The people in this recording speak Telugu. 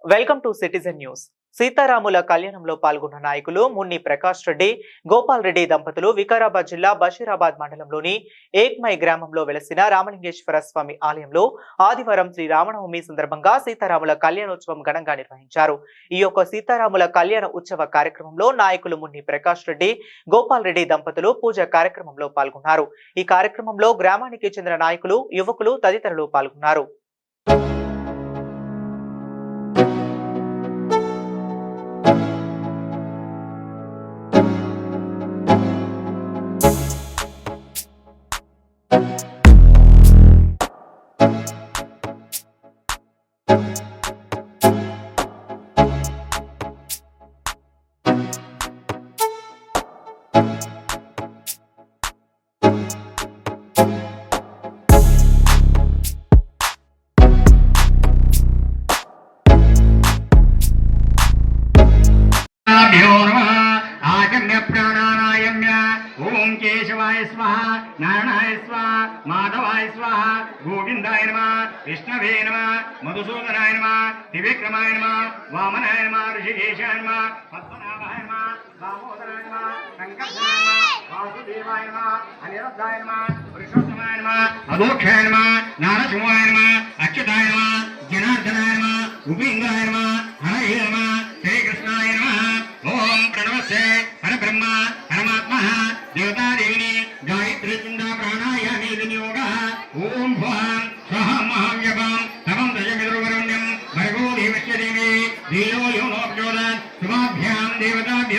Welcome to citizen news. సీతారాముల కళ్యాణంలో పాల్గొన్న నాయకులు మున్ని ప్రకాష్ రెడ్డి, గోపాల్ రెడ్డి దంపతులు వికారాబాద్ జిల్లా బషీరాబాద్ మండలంలోని ఏక్మై గ్రామంలో వెలసిన రామలింగేశ్వర స్వామి ఆలయంలో ఆదివారం శ్రీ రామనవమి సందర్భంగా సీతారాముల కళ్యాణోత్సవం ఘనంగా నిర్వహించారు. ఈ యొక్క సీతారాముల కళ్యాణ ఉత్సవ కార్యక్రమంలో నాయకులు మున్ని ప్రకాష్ రెడ్డి, గోపాల్ రెడ్డి దంపతులు పూజ కార్యక్రమంలో పాల్గొన్నారు. ఈ కార్యక్రమంలో గ్రామానికి చెందిన నాయకులు, యువకులు తదితరులు పాల్గొన్నారు. ओम केशवाय स्वाहा, नारायणाय स्वाहा, माधवाय स्वाहा, गोविंदाय नमः, विष्णवे नमः, मधुसूदनाय नमः, त्रिविक्रमाय नमः, वामनाय नमः, ऋषिकेशाय नमः, पद्मनाभाय नमः, दामोदराय नमः, शंकराय नमः, वासुदेवाय नमः, अनिरुद्धाय नमः, पुरुषोत्तमाय नमः, अदोक्षाय नमः, नारसिंहाय नमः, अच्युताय नमः, जनार्दनाय नमः, उपेन्द्राय नमः, हरये नमः, श्रीकृष्णाय नमः. ओम प्रणवस्य परब्रह्म परमात्मा देवता देवी